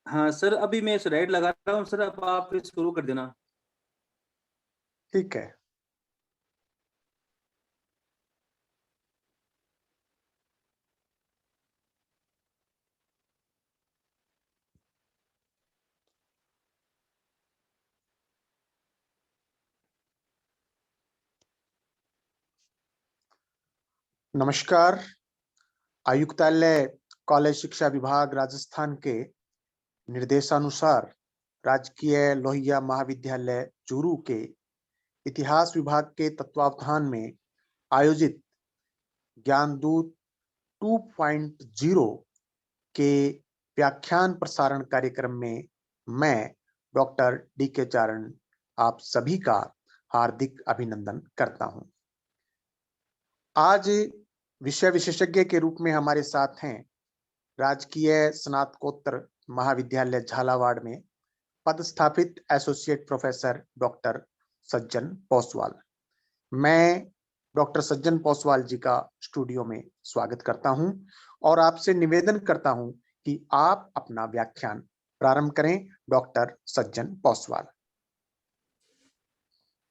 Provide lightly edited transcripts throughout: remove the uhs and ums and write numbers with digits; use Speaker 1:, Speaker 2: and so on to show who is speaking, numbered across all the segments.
Speaker 1: हाँ सर, अभी मैं स्लाइड लगा रहा हूँ सर, अब आप शुरू कर देना।
Speaker 2: ठीक है। नमस्कार। आयुक्तालय कॉलेज शिक्षा विभाग राजस्थान के निर्देशानुसार राजकीय लोहिया महाविद्यालय चूरू के इतिहास विभाग के तत्वावधान में आयोजित ज्ञानदूत 2.0 के व्याख्यान प्रसारण कार्यक्रम में मैं डॉक्टर डी के चारण आप सभी का हार्दिक अभिनंदन करता हूं। आज विषय विशेषज्ञ के रूप में हमारे साथ हैं राजकीय स्नातकोत्तर महाविद्यालय झालावाड़ में पदस्थापित एसोसिएट प्रोफेसर डॉक्टर सज्जन पोसवाल। मैं डॉक्टर सज्जन पोसवाल जी का स्टूडियो में स्वागत करता हूं और आपसे निवेदन करता हूं कि आप अपना व्याख्यान प्रारंभ करें। डॉक्टर सज्जन पोसवाल।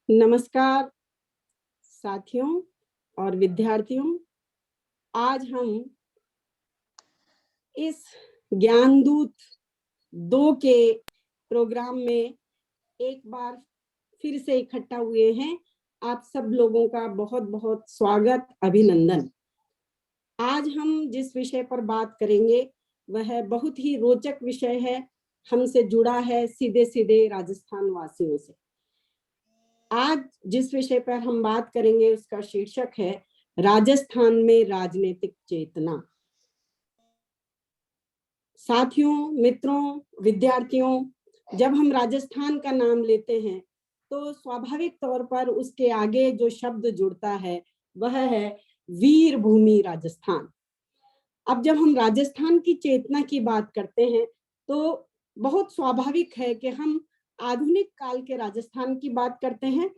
Speaker 3: नमस्कार साथियों और विद्यार्थियों, आज हम इस ज्ञानदूत 2 के प्रोग्राम में एक बार फिर से इकट्ठा हुए हैं। आप सब लोगों का बहुत बहुत स्वागत, अभिनंदन। आज हम जिस विषय पर बात करेंगे वह बहुत ही रोचक विषय है, हमसे जुड़ा है सीधे सीधे राजस्थान वासियों से। आज जिस विषय पर हम बात करेंगे उसका शीर्षक है राजस्थान में राजनीतिक चेतना। साथियों, मित्रों, विद्यार्थियों, जब हम राजस्थान का नाम लेते हैं तो स्वाभाविक तौर पर उसके आगे जो शब्द जुड़ता है वह है वीर भूमि राजस्थान। अब जब हम राजस्थान की चेतना की बात करते हैं तो बहुत स्वाभाविक है कि हम आधुनिक काल के राजस्थान की बात करते हैं,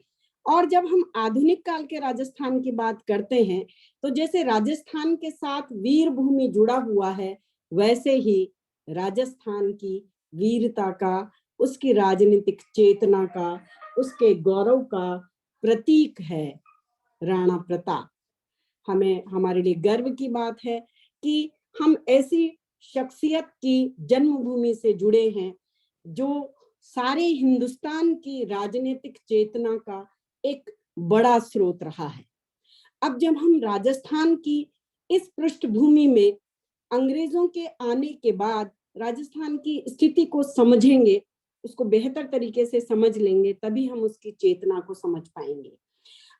Speaker 3: और जब हम आधुनिक काल के राजस्थान की बात करते हैं तो जैसे राजस्थान के साथ वीर भूमि जुड़ा हुआ है, वैसे ही राजस्थान की वीरता का, उसकी राजनीतिक चेतना का, उसके गौरव का प्रतीक है राणा प्रताप। हमें, हमारे लिए गर्व की बात है कि हम ऐसी शख्सियत की जन्मभूमि से जुड़े हैं जो सारे हिंदुस्तान की राजनीतिक चेतना का एक बड़ा स्रोत रहा है। अब जब हम राजस्थान की इस पृष्ठभूमि में अंग्रेजों के आने के बाद राजस्थान की स्थिति को समझेंगे, उसको बेहतर तरीके से समझ लेंगे, तभी हम उसकी चेतना को समझ पाएंगे।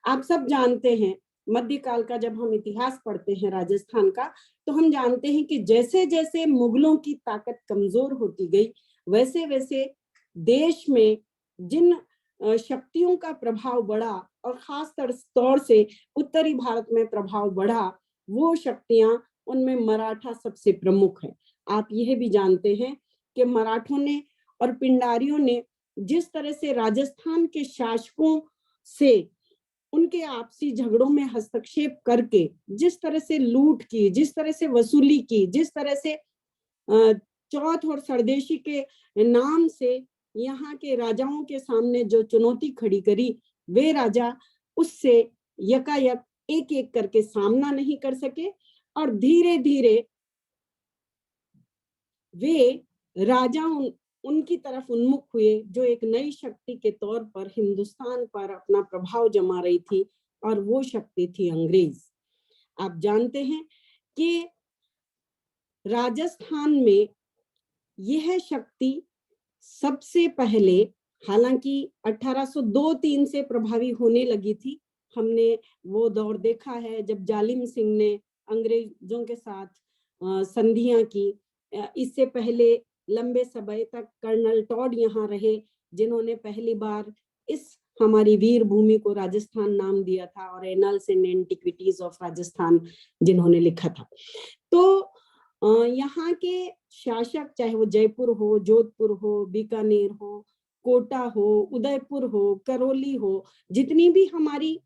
Speaker 3: आप सब जानते हैं, मध्यकाल का जब हम इतिहास पढ़ते हैं राजस्थान का, तो हम जानते हैं कि जैसे जैसे मुगलों की ताकत कमजोर होती गई, वैसे वैसे देश में जिन शक्तियों का प्रभाव बढ़ा और खास तौर से उत्तरी भारत में प्रभाव बढ़ा, वो शक्तियां, उनमें मराठा सबसे प्रमुख है। आप यह भी जानते हैं कि मराठों ने और पिंडारियों ने जिस तरह से राजस्थान के शासकों से उनके आपसी झगड़ों में हस्तक्षेप करके जिस तरह से लूट की, जिस तरह से वसूली की, जिस तरह से चौथ और सरदेशी के नाम से यहाँ के राजाओं के सामने जो चुनौती खड़ी करी, वे राजा उससे यकायक एक एक करके सामना नहीं कर सके और धीरे धीरे वे राजा उनकी तरफ उन्मुख हुए जो एक नई शक्ति के तौर पर हिंदुस्तान पर अपना प्रभाव जमा रही थी, और वो शक्ति थी अंग्रेज। आप जानते हैं कि राजस्थान में यह शक्ति सबसे पहले, हालांकि 1802-3 से प्रभावी होने लगी थी। हमने वो दौर देखा है जब जालिम सिंह ने अंग्रेजों के साथ संधियां की। इससे पहले लंबे समय तक कर्नल टॉड यहाँ रहे, जिन्होंने पहली बार इस हमारी वीर भूमि को राजस्थान नाम दिया था, और annuls and antiquities of Rajasthan जिन्होंने लिखा था। तो यहाँ के शासक, चाहे वो जयपुर हो, जोधपुर हो, बीकानेर हो, कोटा हो, उदयपुर हो, करौली हो, जितनी भी हमारी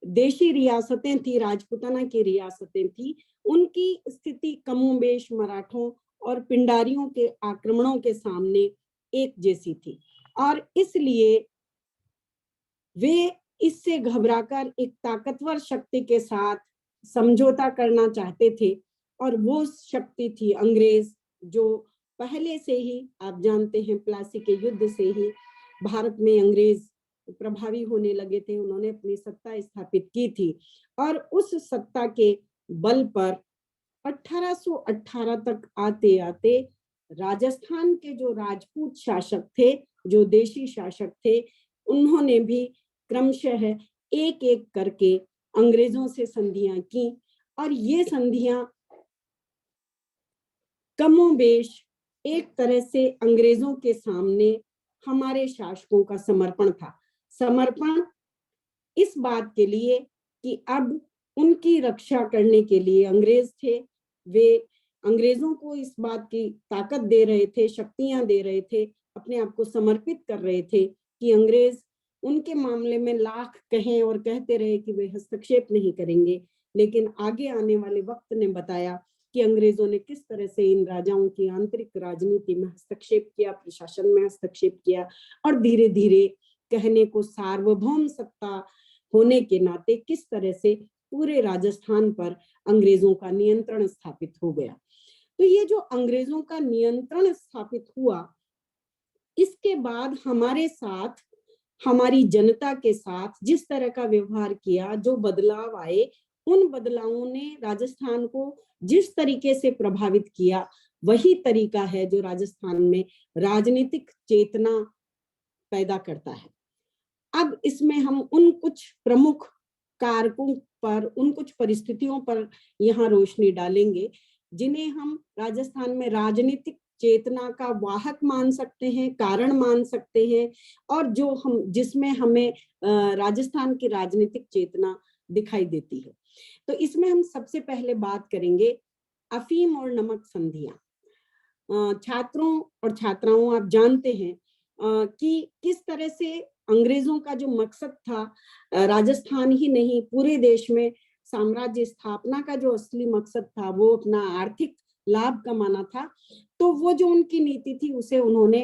Speaker 3: देशी रियासतें थी, राजपूताना की रियासतें थी, उनकी स्थिति कमोबेश मराठों और पिंडारियों के आक्रमणों के सामने एक जैसी थी, और इसलिए वे इससे घबराकर एक ताकतवर शक्ति के साथ समझौता करना चाहते थे, और वो शक्ति थी अंग्रेज, जो पहले से ही आप जानते हैं प्लासी के युद्ध से ही भारत में अंग्रेज प्रभावी होने लगे थे। उन्होंने अपनी सत्ता स्थापित की थी, और उस सत्ता के बल पर 1818 तक आते आते राजस्थान के जो राजपूत शासक थे, जो देशी शासक थे, उन्होंने भी क्रमशः एक एक करके अंग्रेजों से संधियां की, और ये संधियां कमोबेश एक तरह से अंग्रेजों के सामने हमारे शासकों का समर्पण था। समर्पण इस बात के लिए कि अब उनकी रक्षा करने के लिए अंग्रेज थे, वे अंग्रेजों को इस बात की ताकत दे रहे थे, शक्तियां दे रहे थे, अपने आप को समर्पित कर रहे थे कि अंग्रेज उनके मामले में लाख कहें और कहते रहे कि वे हस्तक्षेप नहीं करेंगे, लेकिन आगे आने वाले वक्त ने बताया कि अंग्रेजों ने किस तरह से इन राजाओं की आंतरिक राजनीति में हस्तक्षेप किया, प्रशासन में हस्तक्षेप किया, और धीरे धीरे कहने को सार्वभौम सत्ता होने के नाते किस तरह से पूरे राजस्थान पर अंग्रेजों का नियंत्रण स्थापित हो गया। तो ये जो अंग्रेजों का नियंत्रण स्थापित हुआ, इसके बाद हमारे साथ, हमारी जनता के साथ जिस तरह का व्यवहार किया, जो बदलाव आए, उन बदलावों ने राजस्थान को जिस तरीके से प्रभावित किया, वही तरीका है जो राजस्थान में राजनीतिक चेतना पैदा करता है। अब इसमें हम उन कुछ प्रमुख कारकों पर, उन कुछ परिस्थितियों पर यहाँ रोशनी डालेंगे जिन्हें हम राजस्थान में राजनीतिक चेतना का वाहक मान सकते हैं, कारण मान सकते हैं, और जो हम जिसमें हमें राजस्थान की राजनीतिक चेतना दिखाई देती है। तो इसमें हम सबसे पहले बात करेंगे अफीम और नमक संधियां। छात्रों और छात्राओं, आप जानते हैं कि किस तरह से अंग्रेजों का जो मकसद था, राजस्थान ही नहीं पूरे देश में साम्राज्य स्थापना का जो असली मकसद था, वो अपना आर्थिक लाभ कमाना था। तो वो जो उनकी नीति थी, उसे उन्होंने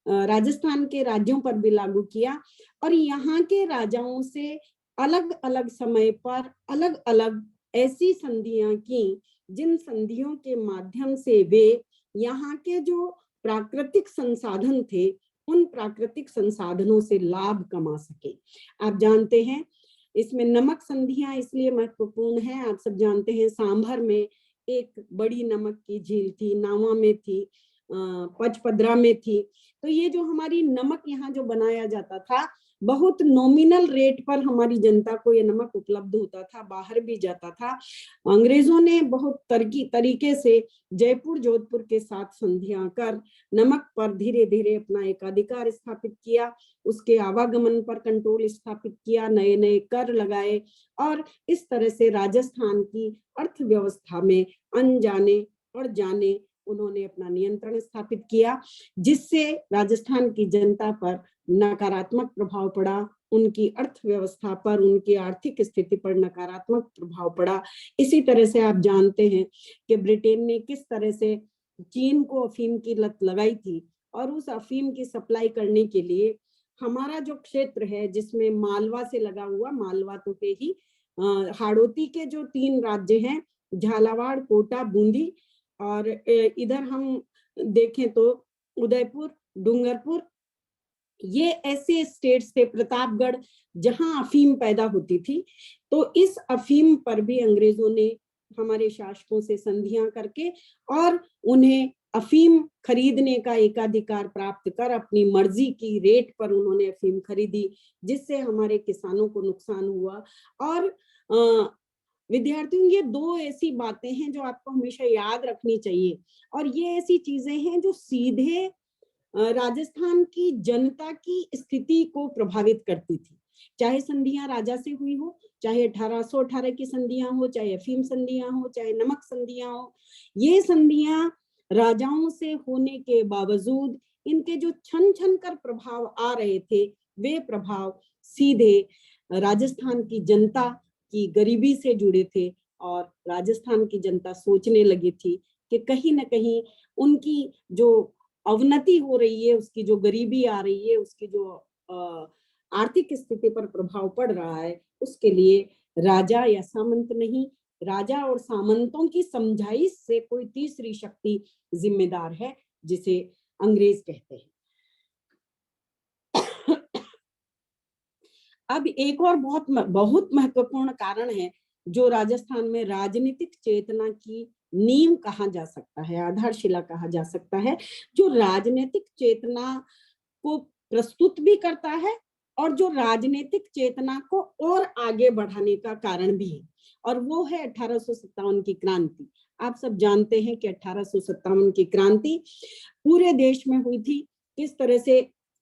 Speaker 3: राजस्थान के राज्यों पर भी लागू किया, और यहाँ के राजाओं से अलग अलग समय पर अलग अलग ऐसी संधियां की, जिन संधियों के माध्यम से वे यहाँ के जो प्राकृतिक संसाधन थे, उन प्राकृतिक संसाधनों से लाभ कमा सके। आप जानते हैं इसमें नमक संधियां इसलिए महत्वपूर्ण है, आप सब जानते हैं सांभर में एक बड़ी नमक की झील थी, नावा में थी, पचपदरा में थी। तो ये जो हमारी नमक यहाँ जो बनाया जाता था, बहुत नॉमिनल रेट पर हमारी जनता को ये नमक उपलब्ध होता था, बाहर भी जाता था। अंग्रेजों ने बहुत तरीके से जयपुर जोधपुर के साथ संधियां कर नमक पर धीरे धीरे अपना एकाधिकार स्थापित किया, उसके आवागमन पर कंट्रोल स्थापित किया, नए नए कर लगाए, और इस तरह से राजस्थान की अर्थव्यवस्था में अनजाने और जाने उन्होंने अपना नियंत्रण स्थापित किया, जिससे राजस्थान की जनता पर नकारात्मक प्रभाव पड़ा, उनकी अर्थव्यवस्था पर, उनकी आर्थिक स्थिति पर नकारात्मक प्रभाव पड़ा। इसी तरह से आप जानते हैं कि ब्रिटेन ने किस तरह से चीन को अफीम की लत लगाई थी, और उस अफीम की सप्लाई करने के लिए हमारा जो क्षेत्र है, जिसमें मालवा से लगा हुआ, मालवा तो है ही, हाड़ौती के जो 3 राज्य हैं, झालावाड़, कोटा, बूंदी, और इधर हम देखें तो उदयपुर, डूंगरपुर, ये ऐसे स्टेट्स थे, प्रतापगढ़, जहां अफीम पैदा होती थी। तो इस अफीम पर भी अंग्रेजों ने हमारे शासकों से संधियां करके और उन्हें अफीम खरीदने का एकाधिकार प्राप्त कर अपनी मर्जी की रेट पर उन्होंने अफीम खरीदी, जिससे हमारे किसानों को नुकसान हुआ। और विद्यार्थियों, ये 2 ऐसी बातें हैं जो आपको हमेशा याद रखनी चाहिए, और ये ऐसी चीजें हैं जो सीधे राजस्थान की जनता की स्थिति को प्रभावित करती थी। चाहे संधियां राजा से हुई हो, चाहे 1818 की संधियां हो, चाहे अफीम संधियां हो, चाहे नमक संधियां हो, ये संधियां राजाओं से होने के बावजूद इनके जो छन छन कर प्रभाव आ रहे थे, वे प्रभाव सीधे राजस्थान की जनता की गरीबी से जुड़े थे, और राजस्थान की जनता सोचने लगी थी कि कहीं ना कहीं उनकी जो अवनति हो रही है, उसकी जो गरीबी आ रही है, उसकी जो आर्थिक स्थिति पर प्रभाव पड़ रहा है, उसके लिए राजा या सामंत नहीं, राजा और सामंतों की समझाइश से कोई तीसरी शक्ति जिम्मेदार है, जिसे अंग्रेज कहते हैं। अब एक और बहुत महत्वपूर्ण कारण है जो राजस्थान में राजनीतिक चेतना की नींव कहा जा सकता है, आधारशिला कहा जा सकता है, जो राजनीतिक चेतना को प्रस्तुत भी करता है और जो राजनीतिक चेतना को और आगे बढ़ाने का कारण भी है, और वो है 1857 की क्रांति। आप सब जानते हैं कि 1857 की क्रांति पूरे देश में हुई थी। किस तरह से,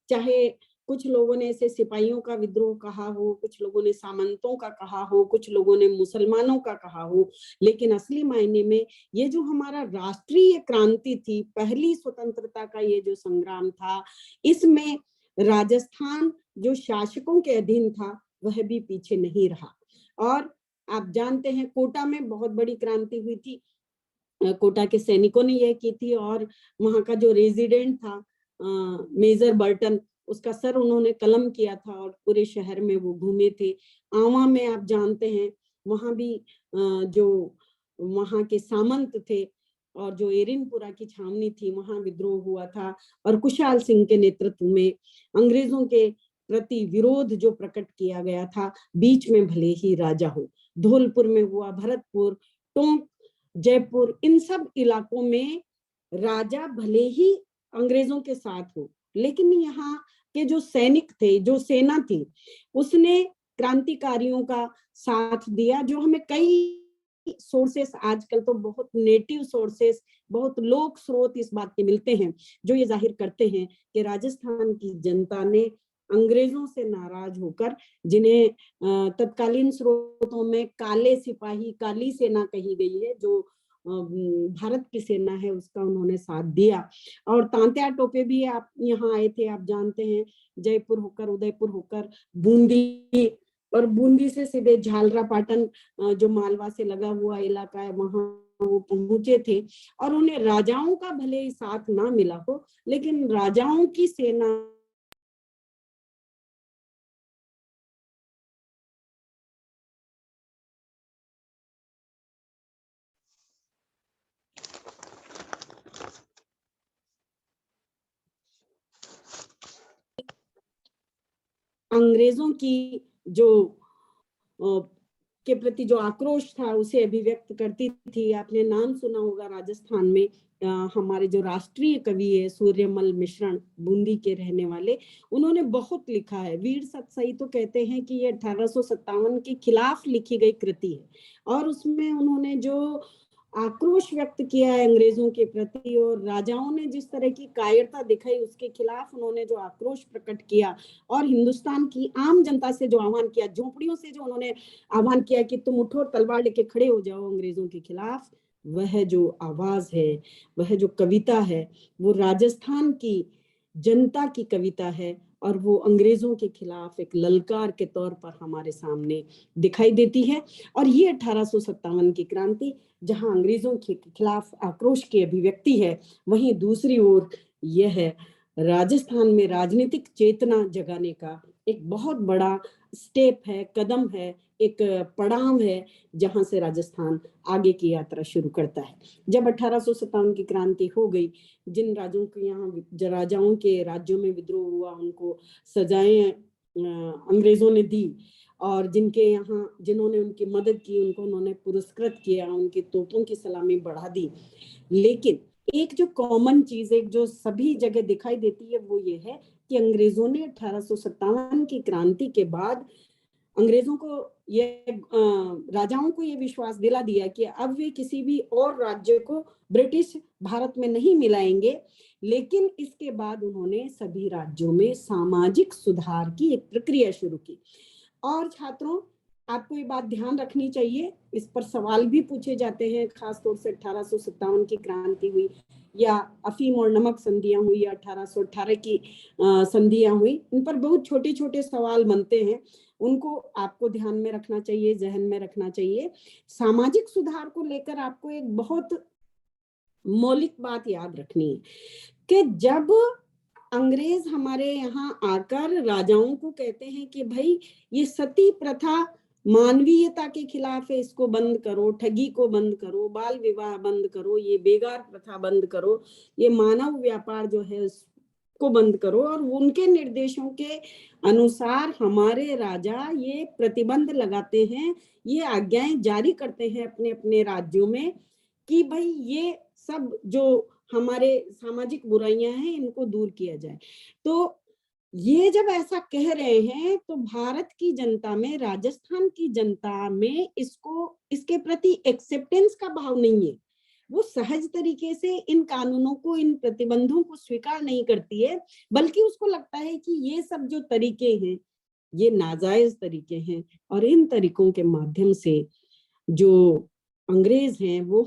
Speaker 3: चाहे कुछ लोगों ने इसे सिपाहियों का विद्रोह कहा हो, कुछ लोगों ने सामंतों का कहा हो, कुछ लोगों ने मुसलमानों का कहा हो, लेकिन असली मायने में ये जो हमारा राष्ट्रीय क्रांति थी, पहली स्वतंत्रता का ये जो संग्राम था, इसमें राजस्थान जो शासकों के अधीन था वह भी पीछे नहीं रहा। और आप जानते हैं कोटा में बहुत बड़ी क्रांति हुई थी, कोटा के सैनिकों ने यह की थी, और वहां का जो रेजिडेंट था मेजर बर्टन, उसका सर उन्होंने कलम किया था और पूरे शहर में वो घूमे थे। आवा में आप जानते हैं वहां भी जो वहां के सामंत थे और जो एरिनपुरा की छावनी थी वहां विद्रोह हुआ था, और कुशाल सिंह के नेतृत्व में अंग्रेजों के प्रति विरोध जो प्रकट किया गया था, बीच में भले ही राजा हो, धौलपुर में हुआ, भरतपुर, टोंक, जयपुर, इन सब इलाकों में राजा भले ही अंग्रेजों के साथ हो, लेकिन यहाँ के जो सैनिक थे, जो सेना थी, उसने क्रांतिकारियों का साथ दिया। जो हमें कई सोर्सेस, आजकल तो बहुत नेटिव सोर्सेस, बहुत लोक स्रोत इस बात के मिलते हैं जो ये जाहिर करते हैं कि राजस्थान की जनता ने अंग्रेजों से नाराज होकर, जिन्हें तत्कालीन स्रोतों में काले सिपाही, काली सेना कही गई है, जो भारत की सेना है, उसका उन्होंने साथ दिया। और तांत्या टोपे भी आप यहाँ आए थे, आप जानते हैं, जयपुर होकर, उदयपुर होकर बूंदी, और बूंदी से सीधे झालरा पाटन जो मालवा से लगा हुआ इलाका है, वहां वो पहुंचे थे। और उन्हें राजाओं का भले ही साथ ना मिला हो, लेकिन राजाओं की सेना अंग्रेजों की जो के प्रति जो आक्रोश था उसे अभिव्यक्त करती थी। आपने नाम सुना होगा राजस्थान में हमारे जो राष्ट्रीय कवि है सूर्यमल मिश्रण, बूंदी के रहने वाले, उन्होंने बहुत लिखा है। वीर सतसई तो कहते हैं कि ये 1857 के खिलाफ लिखी गई कृति है, और उसमें उन्होंने जो आक्रोश व्यक्त किया है अंग्रेजों के प्रति, और राजाओं ने जिस तरह की कायरता दिखाई उसके खिलाफ उन्होंने जो आक्रोश प्रकट किया, और हिंदुस्तान की आम जनता से जो आह्वान किया, झोपड़ियों से जो उन्होंने आह्वान किया कि तुम उठो, तलवार लेके खड़े हो जाओ अंग्रेजों के खिलाफ, वह जो आवाज है, वह जो कविता है, वो राजस्थान की जनता की कविता है, और वो अंग्रेजों के खिलाफ एक ललकार के तौर पर हमारे सामने दिखाई देती है। और ये 1857 की क्रांति जहां अंग्रेजों के खिलाफ आक्रोश की अभिव्यक्ति है, वहीं दूसरी ओर यह है राजस्थान में राजनीतिक चेतना जगाने का एक बहुत बड़ा स्टेप है, कदम है, एक पड़ाव है, जहां से राजस्थान आगे की यात्रा शुरू करता है। जब 1857 की क्रांति हो गई, जिन राजाओं के यहाँ राजाओं के राज्यों में विद्रोह हुआ, उनको सजाएं अंग्रेजों ने दी, और जिनके यहाँ जिन्होंने उनकी मदद की उनको उन्होंने पुरस्कृत किया, उनकी तोपों की सलामी बढ़ा दी। लेकिन एक जो कॉमन चीज, एक जो सभी जगह दिखाई देती है, वो ये है कि अंग्रेजों ने 1857 की क्रांति के बाद अंग्रेजों को ये राजाओं को ये विश्वास दिला दिया कि अब वे किसी भी और राज्य को ब्रिटिश भारत में नहीं मिलाएंगे। लेकिन इसके बाद उन्होंने सभी राज्यों में सामाजिक सुधार की एक प्रक्रिया शुरू की। और छात्रों, आपको ये बात ध्यान रखनी चाहिए, इस पर सवाल भी पूछे जाते हैं, खासतौर से 1857 की क्रांति हुई या अफीम और नमक संधियां हुई या 1818 की संधियां हुई, इन पर बहुत छोटे छोटे सवाल बनते हैं, उनको आपको ध्यान में रखना चाहिए, जहन में रखना चाहिए। सामाजिक सुधार को लेकर आपको एक बहुत मौलिक बात याद रखनी है कि जब अंग्रेज हमारे यहाँ आकर राजाओं को कहते हैं कि भाई ये सती प्रथा मानवीयता के खिलाफ है, इसको बंद करो, ठगी को बंद करो, बाल विवाह बंद करो, ये बेगार प्रथा बंद करो, ये मानव व्यापार जो है उसको बंद करो, और उनके निर्देशों के अनुसार हमारे राजा ये प्रतिबंध लगाते हैं, ये आज्ञाएं जारी करते हैं अपने अपने राज्यों में कि भाई ये सब जो हमारे सामाजिक बुराइयां हैं इनको दूर किया जाए। तो ये जब ऐसा कह रहे हैं तो भारत की जनता में, राजस्थान की जनता में इसके प्रति एक्सेप्टेंस का भाव नहीं है। वो सहज तरीके से इन कानूनों को, इन प्रतिबंधों को स्वीकार नहीं करती है, बल्कि उसको लगता है कि ये सब जो तरीके हैं ये नाजायज तरीके हैं, और इन तरीकों के माध्यम से जो अंग्रेज हैं वो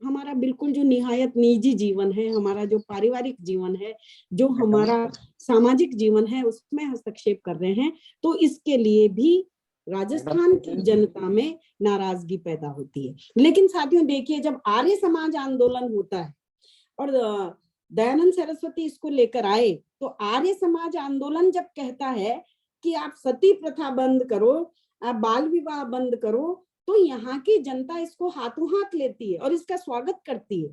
Speaker 3: हमारा बिल्कुल जो निहायत निजी जीवन है, हमारा जो पारिवारिक जीवन है, जो हमारा सामाजिक जीवन है, उसमें हस्तक्षेप कर रहे हैं। तो इसके लिए भी राजस्थान की जनता में नाराजगी पैदा होती है। लेकिन साथियों देखिए, जब आर्य समाज आंदोलन होता है और दयानंद सरस्वती इसको लेकर आए, तो आर्य समाज आंदोलन जब कहता है कि आप सती प्रथा बंद करो, आप बाल विवाह बंद करो, तो यहाँ की जनता इसको हाथों हाथ लेती है और इसका स्वागत करती है।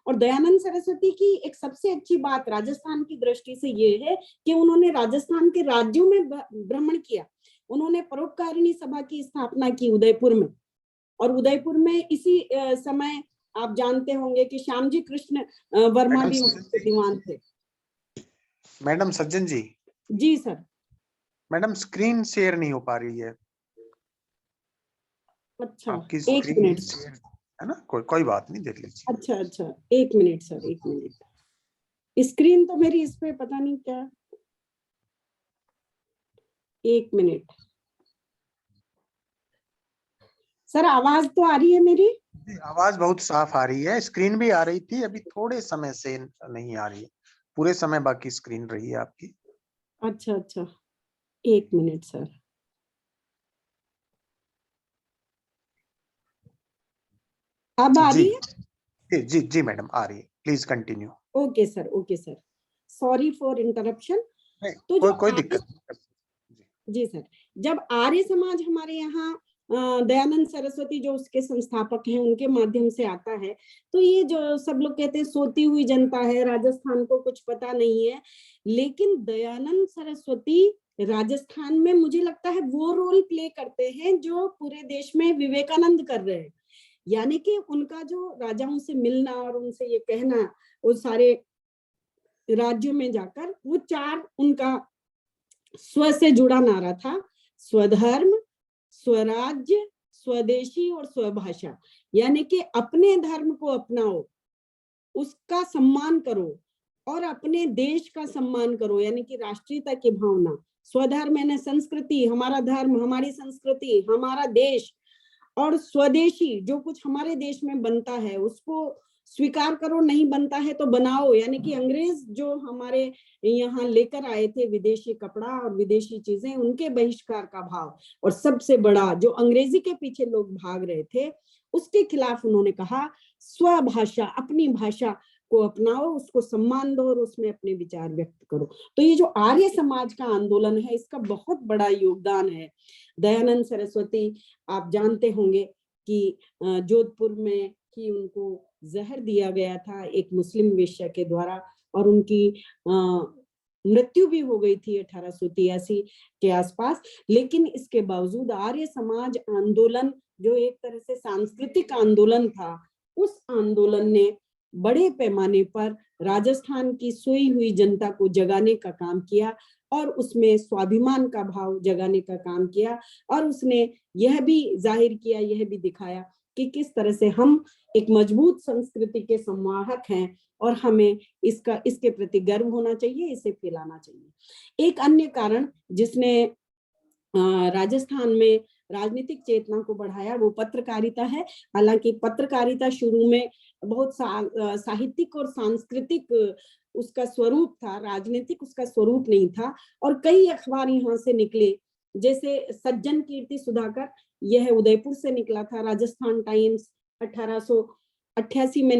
Speaker 3: और दयानंद सरस्वती की एक सबसे अच्छी बात राजस्थान की दृष्टि से ये है कि उन्होंने राजस्थान के राज्यों में भ्रमण किया। उन्होंने परोपकारिणी सभा की स्थापना की उदयपुर में, और उदयपुर में इसी समय आप जानते होंगे कि श्यामजी कृष्ण वर्मा भी वहां के दीवान थे।
Speaker 2: मैडम सज्जन जी।
Speaker 3: जी सर।
Speaker 2: मैडम स्क्रीन शेयर नहीं हो पा रही है।
Speaker 3: अच्छा,
Speaker 2: आपकी
Speaker 3: एक मिनट
Speaker 2: है ना, कोई बात नहीं, देख लीजिए।
Speaker 3: अच्छा, एक मिनट सर, एक मिनट। स्क्रीन तो मेरी इस पे पता नहीं क्या, एक मिनट सर। आवाज तो आ रही है मेरी?
Speaker 2: आवाज बहुत साफ आ रही है, स्क्रीन भी आ रही थी, अभी थोड़े समय से नहीं आ रही है, पूरे समय बाकी स्क्रीन रही है आपकी।
Speaker 3: अच्छा, एक मिनट सर। अब आ रही है?
Speaker 2: जी मैडम आ रही है, please continue.
Speaker 3: Okay sir, sorry for interruption. तो जो
Speaker 2: कोई दिक्कत नहीं।
Speaker 3: जी सर, जब आर्य समाज हमारे यहाँ दयानंद सरस्वती जो उसके संस्थापक हैं उनके माध्यम से आता है, तो ये जो सब लोग कहते हैं सोती हुई जनता है, राजस्थान को कुछ पता नहीं है, लेकिन दयानंद सरस्वती राजस्थान में मुझे लगता है वो रोल प्ले करते हैं जो पूरे देश में विवेकानंद कर रहे हैं। यानी कि उनका जो राजाओं से मिलना और उनसे ये कहना, वो सारे राज्यों में जाकर, वो चार उनका स्व से जुड़ा नारा था: स्वधर्म, स्वराज्य, स्वदेशी और स्वभाषा। यानी कि अपने धर्म को अपनाओ, उसका सम्मान करो, और अपने देश का सम्मान करो, यानी कि राष्ट्रीयता की भावना। स्वधर्म यानी संस्कृति, हमारा धर्म, हमारी संस्कृति, हमारा देश, और स्वदेशी जो कुछ हमारे देश में बनता है उसको स्वीकार करो, नहीं बनता है तो बनाओ। यानी कि अंग्रेज जो हमारे यहाँ लेकर आए थे विदेशी कपड़ा और विदेशी चीजें, उनके बहिष्कार का भाव, और सबसे बड़ा जो अंग्रेजी के पीछे लोग भाग रहे थे उसके खिलाफ उन्होंने कहा स्वभाषा, अपनी भाषा को अपनाओ, उसको सम्मान दो और उसमें अपने विचार व्यक्त करो। तो ये जो आर्य समाज का आंदोलन है इसका बहुत बड़ा योगदान है। दयानंद सरस्वती आप जानते होंगे कि जोधपुर में कि उनको जहर दिया गया था एक मुस्लिम वेश्या के द्वारा, और उनकी मृत्यु भी हो गई थी 1883 के आसपास। लेकिन इसके बावजूद आर्य समाज आंदोलन जो एक तरह से सांस्कृतिक आंदोलन था, उस आंदोलन ने बड़े पैमाने पर राजस्थान की सोई हुई जनता को जगाने का काम किया, और उसमें स्वाभिमान का भाव जगाने का काम किया, और उसने यह भी जाहिर किया, यह भी दिखाया कि किस तरह से हम एक मजबूत संस्कृति के संवाहक हैं, और हमें इसके प्रति गर्व होना चाहिए, इसे फैलाना चाहिए। एक अन्य कारण जिसने राजस्थान में राजनीतिक चेतना को बढ़ाया वो पत्रकारिता है। हालांकि पत्रकारिता शुरू में बहुत साहित्यिक और सांस्कृतिक उसका स्वरूप था, राजनीतिक उसका स्वरूप नहीं था, और कई अखबार यहाँ से निकले, जैसे सज्जन कीर्ति सुधाकर, यह उदयपुर से निकला था। राजस्थान टाइम्स 88 में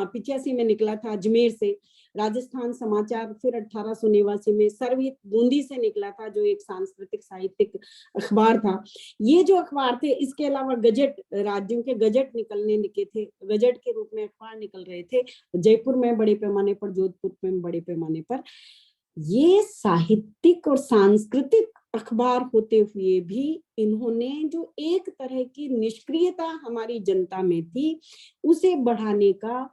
Speaker 3: 85 में निकला था अजमेर से, राजस्थान समाचार फिर 1889 में सरहित बूंदी से निकला था, जो एक सांस्कृतिक साहित्यिक अखबार था। ये जो अखबार थे, इसके अलावा गजट, राज्यों के गजट निके थे, गजट के रूप में अखबार निकल रहे थे जयपुर में बड़े पैमाने पर, जोधपुर में बड़े पैमाने पर। ये साहित्यिक और सांस्कृतिक अखबार होते हुए भी इन्होंने जो एक तरह की निष्क्रियता हमारी जनता में थी, उसे बढ़ाने का,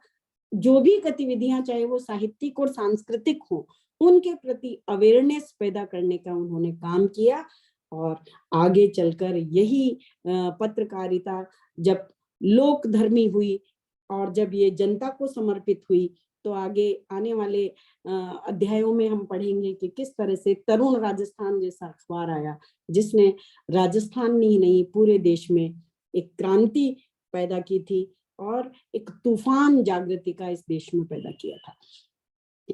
Speaker 3: जो भी गतिविधियां चाहे वो साहित्यिक और सांस्कृतिक हो, उनके प्रति अवेयरनेस पैदा करने का उन्होंने काम किया। और आगे चलकर यही पत्रकारिता जब लोकधर्मी हुई और जब ये जनता को समर्पित हुई, तो आगे आने वाले अध्यायों में हम पढ़ेंगे कि किस तरह से तरुण राजस्थान जैसा अखबार आया, जिसने राजस्थान ही नहीं पूरे देश में एक क्रांति पैदा की थी और एक तूफान जागृति का इस देश में पैदा किया था।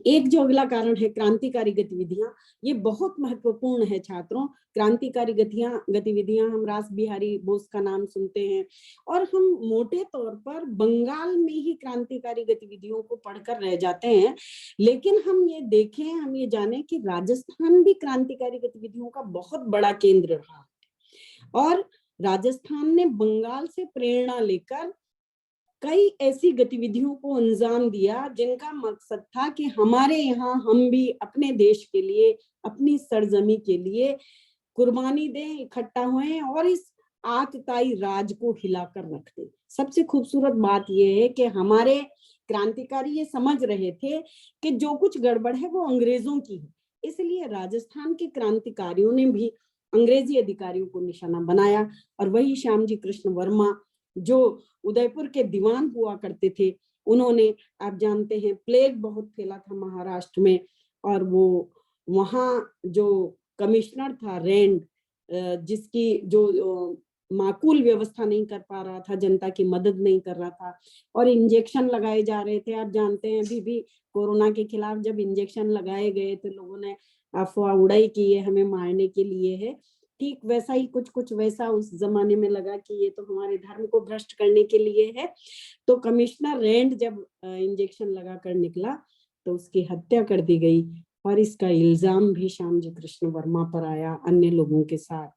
Speaker 3: एक जो अगला कारण है क्रांतिकारी गतिविधियां, ये बहुत महत्वपूर्ण है छात्रों। क्रांतिकारी गतिविधियां हम रास बिहारी बोस का नाम सुनते हैं और हम मोटे तौर पर बंगाल में ही क्रांतिकारी गतिविधियों को पढ़कर रह जाते हैं, लेकिन हम ये देखें, हम ये जाने कि राजस्थान भी क्रांतिकारी गतिविधियों का बहुत बड़ा केंद्र रहा और राजस्थान ने बंगाल से प्रेरणा लेकर कई ऐसी गतिविधियों को अंजाम दिया जिनका मकसद था कि हमारे यहाँ हम भी अपने देश के लिए, अपनी सरजमी के लिए कुर्बानी दें, इकट्ठा हुए और इस आतताई राज को हिलाकर रख दें। सबसे खूबसूरत बात यह है कि हमारे क्रांतिकारी ये समझ रहे थे कि जो कुछ गड़बड़ है वो अंग्रेजों की है, इसलिए राजस्थान के क्रांतिकारियों ने भी अंग्रेजी अधिकारियों को निशाना बनाया। और वही श्यामजी कृष्ण वर्मा जो उदयपुर के दीवान हुआ करते थे, उन्होंने, आप जानते हैं प्लेग बहुत फैला था महाराष्ट्र में, और वो वहाँ जो कमिश्नर था रैंड, जिसकी जो माकूल व्यवस्था नहीं कर पा रहा था, जनता की मदद नहीं कर रहा था और इंजेक्शन लगाए जा रहे थे। आप जानते हैं अभी भी कोरोना के खिलाफ जब इंजेक्शन लगाए गए तो लोगों ने अफवाह उड़ाई कि ये हमें मारने के लिए है। ठीक वैसा ही कुछ वैसा उस जमाने में लगा कि ये तो हमारे धर्म को भ्रष्ट करने के लिए है। तो कमिश्नर रैंड जब इंजेक्शन लगा कर निकला तो उसकी हत्या कर दी गई और इसका इल्जाम भी श्यामजी कृष्ण वर्मा पर आया अन्य लोगों के साथ।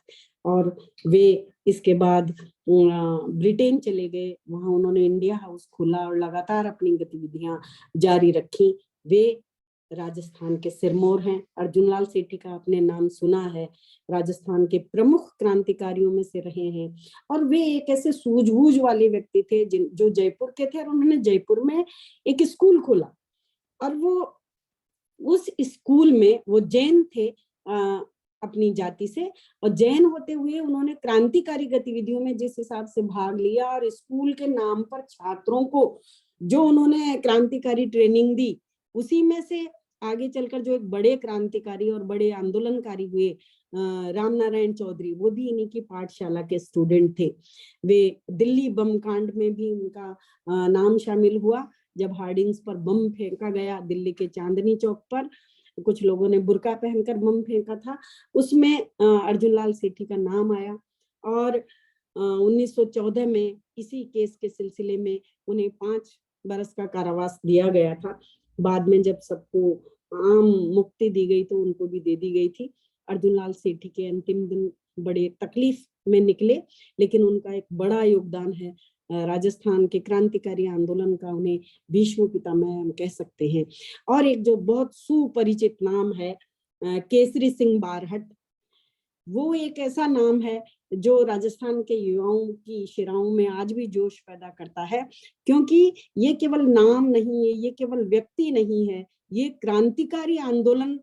Speaker 3: और वे इसके बाद ब्रिटेन चले गए, वहां उन्होंने इंडिया हाउस खोला और लगातार अपनी गतिविधियां जारी रखी। वे राजस्थान के सिरमौर हैं। अर्जुनलाल सेठी का आपने नाम सुना है, राजस्थान के प्रमुख क्रांतिकारियों में से रहे हैं और वे एक ऐसे सूझबूझ वाले व्यक्ति थे जो जयपुर के थे और उन्होंने जयपुर में एक स्कूल खोला और वो उस स्कूल में, वो जैन थे अपनी जाति से, और जैन होते हुए उन्होंने क्रांतिकारी गतिविधियों में जिस हिसाब से भाग लिया और स्कूल के नाम पर छात्रों को जो उन्होंने क्रांतिकारी ट्रेनिंग दी, उसी में से आगे चलकर जो एक बड़े क्रांतिकारी और बड़े आंदोलनकारी हुए राम नारायण चौधरी, वो भी इन्हीं की पाठशाला के स्टूडेंट थे। वे दिल्ली बम कांड में भी उनका नाम शामिल हुआ, जब हार्डिंग्स पर बम फेंका गया दिल्ली के चांदनी चौक पर, कुछ लोगों ने बुर्का पहनकर बम फेंका था, उसमें अर्जुनलाल सेठी का नाम आया और 1914 में इसी केस के सिलसिले में उन्हें 5 बरस का कारावास दिया गया था। बाद में जब सबको आम मुक्ति दी गई तो उनको भी दे दी गई थी। अर्जुनलाल सेठी के अंतिम दिन बड़े तकलीफ में निकले, लेकिन उनका एक बड़ा योगदान है राजस्थान के क्रांतिकारी आंदोलन का, उन्हें भीष्म पितामह हम कह सकते हैं। और एक जो बहुत सुपरिचित नाम है केसरी सिंह बारहट, वो एक ऐसा नाम है जो राजस्थान के युवाओं की शिराओं में आज भी जोश पैदा करता है, क्योंकि ये केवल नाम नहीं है, ये केवल व्यक्ति नहीं है, ये क्रांतिकारी आंदोलन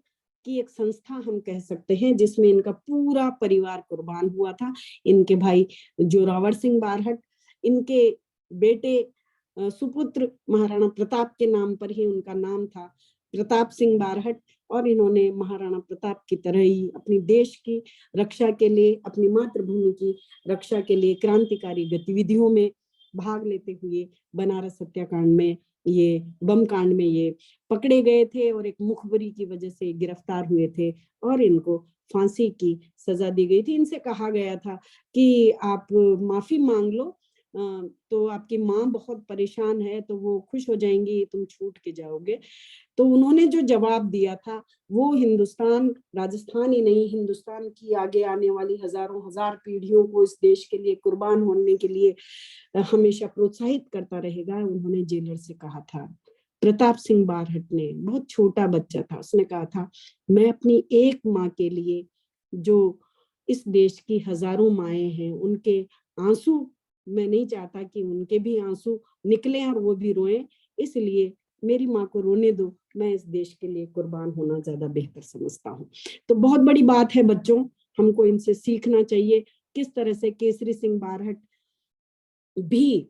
Speaker 3: की एक संस्था हम कह सकते हैं, जिसमें इनका पूरा परिवार कुर्बान हुआ था। इनके भाई जोरावर सिंह बारहट, इनके बेटे सुपुत्र महाराणा प्रताप के नाम पर ही उनका नाम था, प्रताप सिंह बारहट, और इन्होंने महाराणा प्रताप की तरह ही अपनी देश की रक्षा के लिए, अपनी मातृभूमि की रक्षा के लिए क्रांतिकारी गतिविधियों में भाग लेते हुए बनारस हत्याकांड में, ये बम कांड में ये पकड़े गए थे और एक मुखबरी की वजह से गिरफ्तार हुए थे और इनको फांसी की सजा दी गई थी। इनसे कहा गया था कि आप माफी मांग लो तो आपकी माँ बहुत परेशान है, तो वो खुश हो जाएंगी, तुम छूट के जाओगे। तो उन्होंने जो जवाब दिया था वो हिंदुस्तान, राजस्थान ही नहीं, हिंदुस्तान की आगे आने वाली हजारों हजार पीढ़ियों को इस देश के लिए कुर्बान होने के लिए हमेशा प्रोत्साहित करता रहेगा। उन्होंने जेलर से कहा था, प्रताप सिंह बारहट ने, बहुत छोटा बच्चा था, उसने कहा था, मैं अपनी एक माँ के लिए, जो इस देश की हजारों माएँ हैं, उनके आंसू, मैं नहीं चाहता कि उनके भी आंसू निकले और वो भी रोएं, इसलिए मेरी माँ को रोने दो, मैं इस देश के लिए कुर्बान होना ज्यादा बेहतर समझता हूँ। तो बहुत बड़ी बात है बच्चों, हमको इनसे सीखना चाहिए किस तरह से केसरी सिंह बारहट भी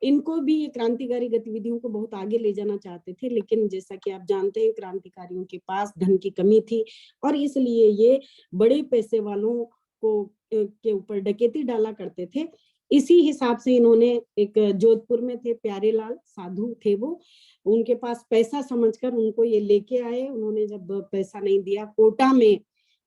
Speaker 3: इनको भी क्रांतिकारी गतिविधियों को बहुत आगे ले जाना चाहते थे, लेकिन जैसा कि आप जानते हैं क्रांतिकारियों के पास धन की कमी थी और इसलिए ये बड़े पैसे वालों को के ऊपर डकैती डाला करते थे। इसी हिसाब से इन्होंने, एक जोधपुर में थे प्यारेलाल साधु थे, वो उनके पास पैसा समझकर उनको ये लेके आए। उन्होंने जब पैसा नहीं दिया, कोटा में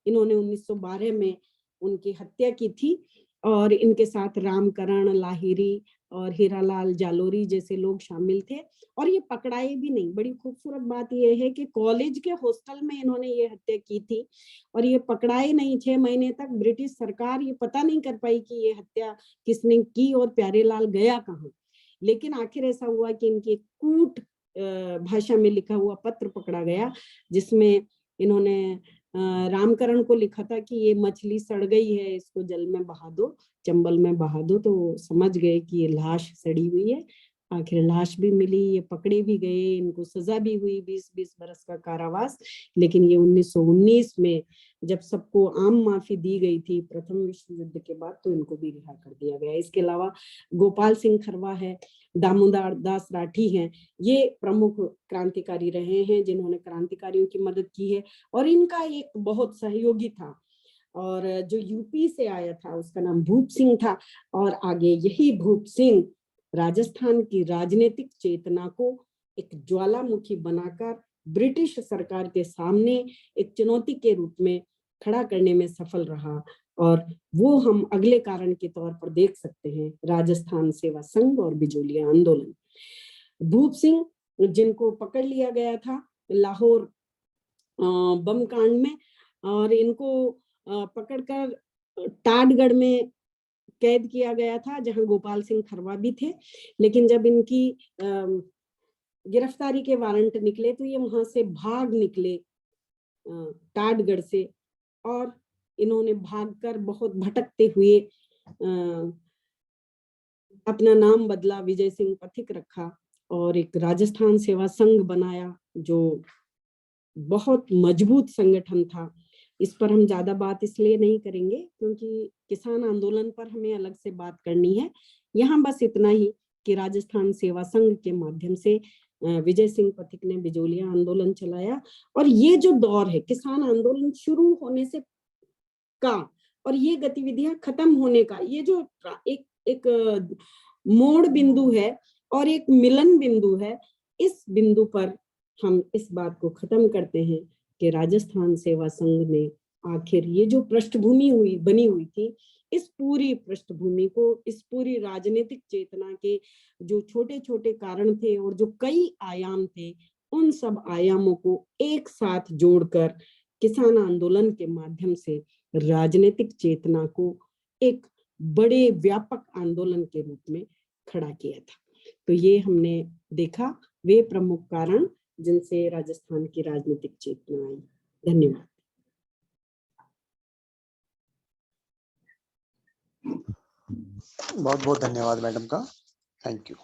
Speaker 3: इन्होंने 1912 में उनकी हत्या की थी और इनके साथ रामकरण लाहिरी और हीरालाल जालोरी जैसे लोग शामिल थे और ये पकड़ाए भी नहीं। बड़ी खूबसूरत बात यह है कि कॉलेज के हॉस्टल में इन्होंने ये हत्या की थी और ये पकड़ाए नहीं। 6 महीने तक ब्रिटिश सरकार ये पता नहीं कर पाई कि ये हत्या किसने की और प्यारेलाल गया कहाँ। लेकिन आखिर ऐसा हुआ कि इनकी कूट भाषा में लिखा हुआ पत्र पकड़ा गया, जिसमें इन्होंने रामकरण को लिखा था कि ये मछली सड़ गई है, इसको जल में बहा दो, चंबल में बहा दो। तो समझ गए कि ये लाश सड़ी हुई है। आखिर लाश भी मिली, ये पकड़े भी गए, इनको सजा भी हुई 20-20 बरस का कारावास। लेकिन ये 1919 में जब सबको आम माफी दी गई थी प्रथम विश्व युद्ध के बाद, तो इनको भी रिहा कर दिया गया। इसके अलावा गोपाल सिंह खरवा है, दामोदर दास राठी हैं, ये प्रमुख क्रांतिकारी रहे हैं जिन्होंने क्रांतिकारियों की मदद की है। और इनका एक बहुत सहयोगी था और जो यूपी से आया था, उसका नाम भूप सिंह था। और आगे यही भूप सिंह राजस्थान की राजनीतिक चेतना को एक ज्वालामुखी बनाकर ब्रिटिश सरकार के सामने एक चुनौती के रूप में खड़ा करने में सफल रहा। और वो हम अगले कारण के तौर पर देख सकते हैं, राजस्थान सेवा संघ और बिजोलिया आंदोलन। भूप सिंह जिनको पकड़ लिया गया था लाहौर बम कांड में, और इनको पकड़कर टाटगढ़ में कैद किया गया था जहां गोपाल सिंह खरवा भी थे। लेकिन जब इनकी गिरफ्तारी के वारंट निकले तो ये वहां से भाग निकले टाटगढ़ से, और इन्होंने भागकर बहुत भटकते हुए अपना नाम बदला, विजय सिंह पथिक रखा और एक राजस्थान सेवा संघ बनाया जो बहुत मजबूत संगठन था। इस पर हम ज्यादा बात इसलिए नहीं करेंगे क्योंकि किसान आंदोलन पर हमें अलग से बात करनी है। यहाँ बस इतना ही कि राजस्थान सेवा संघ के माध्यम से विजय सिंह पथिक ने बिजोलिया आंदोलन चलाया। और ये जो दौर है किसान आंदोलन शुरू होने से का और ये गतिविधियां खत्म होने का, ये जो एक मोड़ बिंदु है और एक मिलन बिंदु है, इस बिंदु पर हम इस बात को खत्म करते हैं कि राजस्थान सेवा संघ ने आखिर ये जो पृष्ठभूमि बनी हुई थी, इस पूरी पृष्ठभूमि को, इस पूरी राजनीतिक चेतना के जो छोटे छोटे कारण थे और जो कई आयाम थे, उन सब आयामों को एक साथ जोड़कर किसान आंदोलन के माध्यम से राजनीतिक चेतना को एक बड़े व्यापक आंदोलन के रूप में खड़ा किया था। तो ये हमने देखा वे प्रमुख कारण जिनसे राजस्थान की राजनीतिक चेतना आई। धन्यवाद।
Speaker 2: बहुत बहुत धन्यवाद मैडम का, थैंक यू।